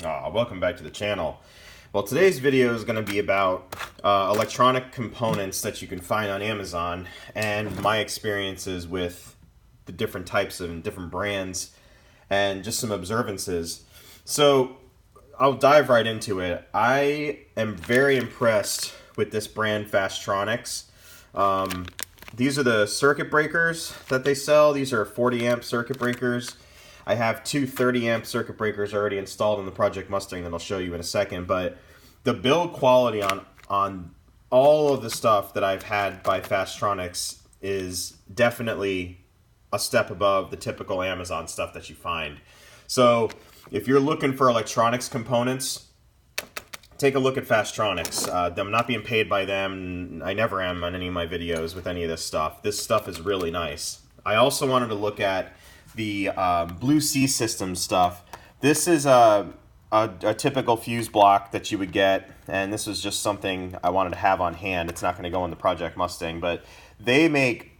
Welcome back to the channel. Well, today's video is going to be about electronic components that you can find on Amazon and my experiences with the different types and different brands and just some observances. So I'll dive right into it. I am very impressed with this brand Fastronics. These are the circuit breakers that they sell. These are 40 amp circuit breakers. I have two 30 amp circuit breakers already installed in the Project Mustang that I'll show you in a second, but the build quality on all of the stuff that I've had by Fastronics is definitely a step above the typical Amazon stuff that you find. So if you're looking for electronics components, take a look at Fastronics. I'm not being paid by them. I never am on any of my videos with any of this stuff. This stuff is really nice. I also wanted to look at the Blue Sea System stuff. This is a typical fuse block that you would get, and this was just something I wanted to have on hand. It's not going to go in the Project Mustang, but they make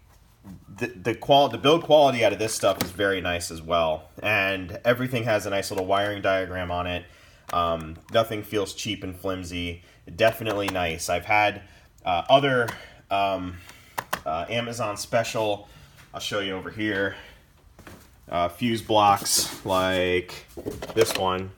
the build quality out of this stuff is very nice as well, and everything has a nice little wiring diagram on it. Nothing feels cheap and flimsy. Definitely nice. I've had other Amazon special, I'll show you over here, fuse blocks like this one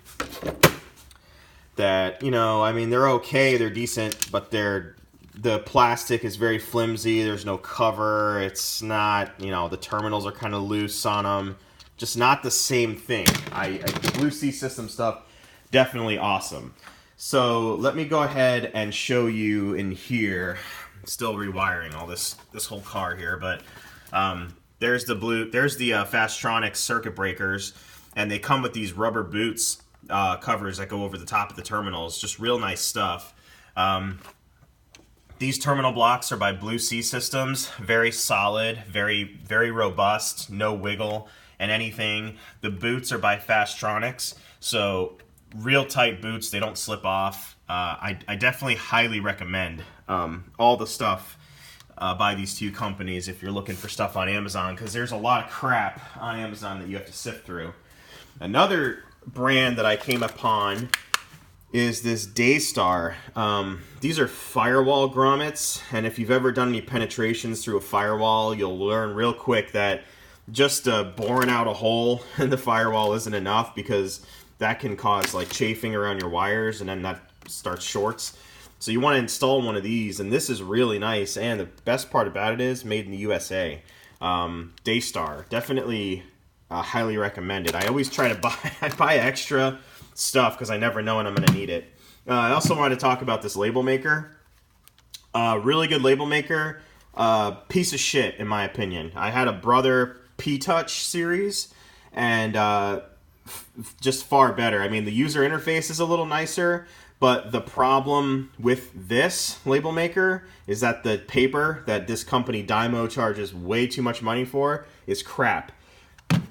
that, you know, I mean, they're okay, they're decent, but the plastic is very flimsy. There's no cover. It's not, you know, the terminals are kind of loose on them. Just not the same thing. The Blue Sea System stuff, definitely awesome. So let me go ahead and show you in here. I'm still rewiring all this whole car here, but there's the Fastronics circuit breakers, and they come with these rubber boots covers that go over the top of the terminals. Just real nice stuff. These terminal blocks are by Blue Sea Systems. Very solid, very, very robust, no wiggle and anything. The boots are by Fastronics, so real tight boots. They don't slip off. I definitely highly recommend all the stuff by these two companies if you're looking for stuff on Amazon, because there's a lot of crap on Amazon that you have to sift through. Another brand that I came upon is this Daystar. These are firewall grommets, and if you've ever done any penetrations through a firewall, you'll learn real quick that just boring out a hole in the firewall isn't enough, because that can cause like chafing around your wires, and then that starts shorts. So you want to install one of these, and this is really nice, and the best part about it is made in the USA. Daystar, definitely highly recommended. I always try to buy extra stuff because I never know when I'm going to need it. I also wanted to talk about this label maker. Really good label maker. Piece of shit, in my opinion. I had a Brother P-Touch series, and just far better. I mean, the user interface is a little nicer, but the problem with this label maker is that the paper that this company Dymo charges way too much money for is crap.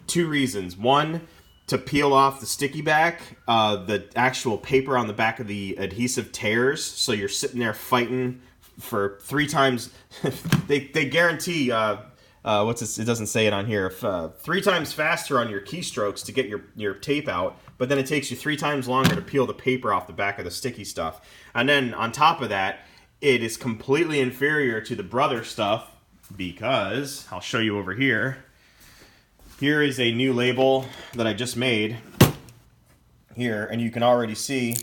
Two reasons. One, to peel off the sticky back, the actual paper on the back of the adhesive tears, so you're sitting there fighting for 3 times. they guarantee it doesn't say it on here, 3 times faster on your keystrokes to get your tape out, but then it takes you 3 times longer to peel the paper off the back of the sticky stuff. And then on top of that, it is completely inferior to the Brother stuff, because I'll show you over here. Here is a new label that I just made here, and you can already see,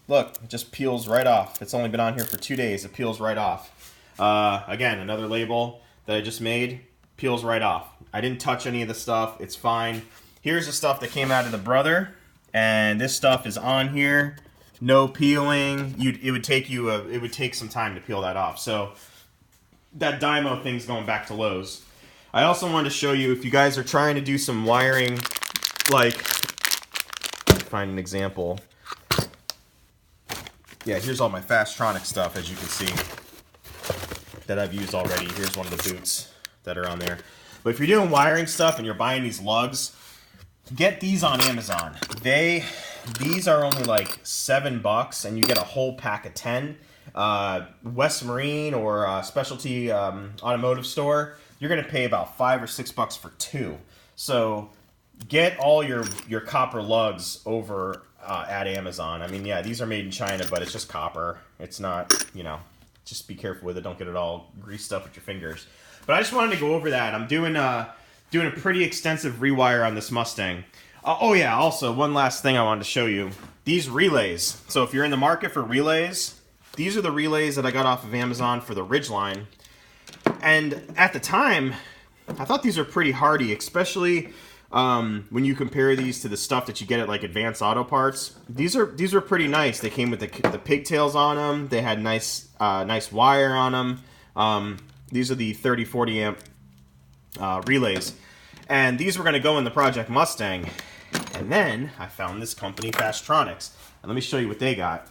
look, it just peels right off. It's only been on here for 2 days. It peels right off. Again, another label that I just made, peels right off. I didn't touch any of the stuff. It's fine. Here's the stuff that came out of the Brother, and this stuff is on here. No peeling. It would take some time to peel that off. So that Dymo thing's going back to Lowe's. I also wanted to show you, if you guys are trying to do some wiring, like, find an example. Yeah, here's all my Fastronics stuff, as you can see, that I've used already. Here's one of the boots that are on there. But if you're doing wiring stuff and you're buying these lugs, get these on Amazon. These are only like $7, and you get a whole pack of 10. West Marine or Specialty Automotive store, you're going to pay about $5 or $6 for 2. So get all your copper lugs over at Amazon. I mean, yeah, these are made in China, but it's just copper. It's not, you know, just be careful with it. Don't get it all greased up with your fingers. But I just wanted to go over that. I'm doing a pretty extensive rewire on this Mustang. Oh yeah, also one last thing I wanted to show you. These relays. So if you're in the market for relays, these are the relays that I got off of Amazon for the Ridgeline. And at the time, I thought these are pretty hardy, especially when you compare these to the stuff that you get at like Advanced Auto Parts. These are pretty nice. They came with the pigtails on them. They had nice wire on them. These are the 30-40 amp relays, and these were going to go in the Project Mustang. And then I found this company, Fastronics, and let me show you what they got.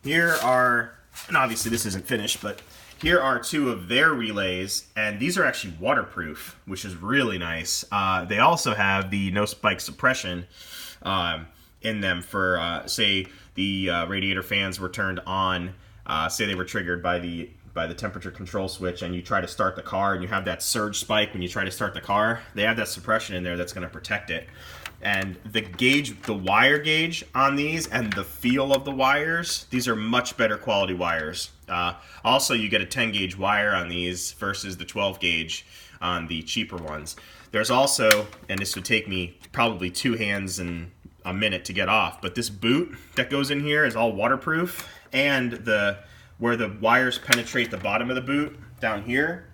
Here are, and obviously this isn't finished, but here are two of their relays, and these are actually waterproof, which is really nice. They also have the no spike suppression in them for, say, the radiator fans were turned on, say they were triggered by the temperature control switch, and you try to start the car and you have that surge spike when you try to start the car. They have that suppression in there that's going to protect it. And the gauge, the wire gauge on these and the feel of the wires, these are much better quality wires. Also, you get a 10 gauge wire on these versus the 12 gauge on the cheaper ones. There's also, and this would take me probably 2 hands and a minute to get off, but this boot that goes in here is all waterproof, and where the wires penetrate the bottom of the boot down here,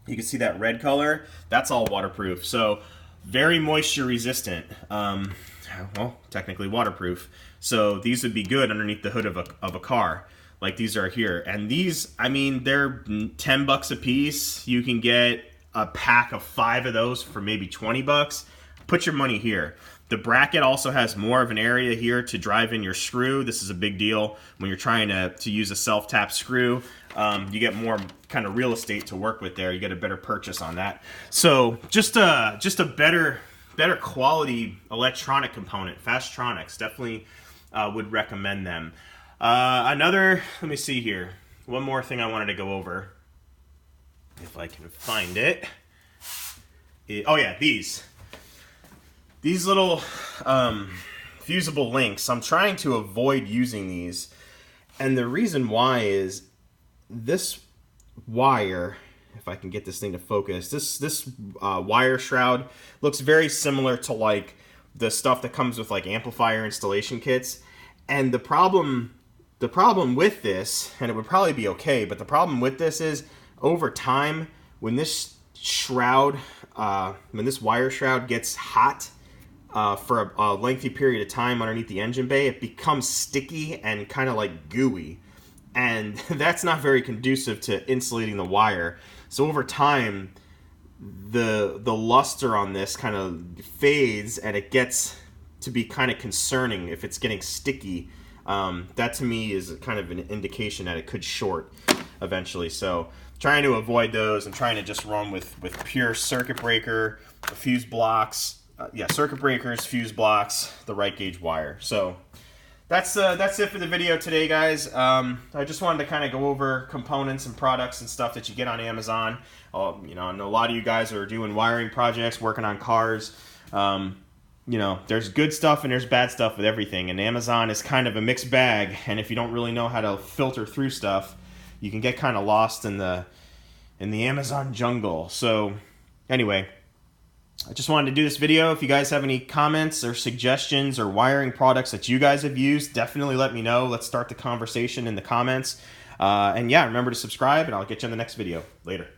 you can see that red color, that's all waterproof. So very moisture resistant, well, technically waterproof. So these would be good underneath the hood of a car, like these are here. And these, I mean, they're 10 bucks a piece. You can get a pack of 5 of those for maybe 20 bucks. Put your money here. The bracket also has more of an area here to drive in your screw. This is a big deal when you're trying to use a self-tap screw. You get more kind of real estate to work with there. You get a better purchase on that. So just a better quality electronic component. Fastronics, definitely would recommend them. Let me see here. One more thing I wanted to go over, if I can find it. Oh yeah, these little fusible links. I'm trying to avoid using these, and the reason why is this wire, if I can get this thing to focus, this wire shroud looks very similar to like the stuff that comes with like amplifier installation kits. And the problem with this, and it would probably be okay, but the problem with this is over time, when this shroud, when this wire shroud gets hot for a lengthy period of time underneath the engine bay, it becomes sticky and kind of like gooey. And that's not very conducive to insulating the wire. So over time, the luster on this kind of fades, and it gets to be kind of concerning if it's getting sticky. That to me is kind of an indication that it could short eventually. So trying to avoid those and trying to just run with pure circuit breaker, fuse blocks, circuit breakers, fuse blocks, the right gauge wire. So that's it for the video today, guys. I just wanted to kind of go over components and products and stuff that you get on Amazon. You know, I know a lot of you guys are doing wiring projects, working on cars. You know, there's good stuff and there's bad stuff with everything, and Amazon is kind of a mixed bag, and if you don't really know how to filter through stuff, you can get kind of lost in the Amazon jungle. So anyway, I just wanted to do this video. If you guys have any comments or suggestions or wiring products that you guys have used, definitely let me know. Let's start the conversation in the comments. And yeah, remember to subscribe, and I'll get you in the next video. Later.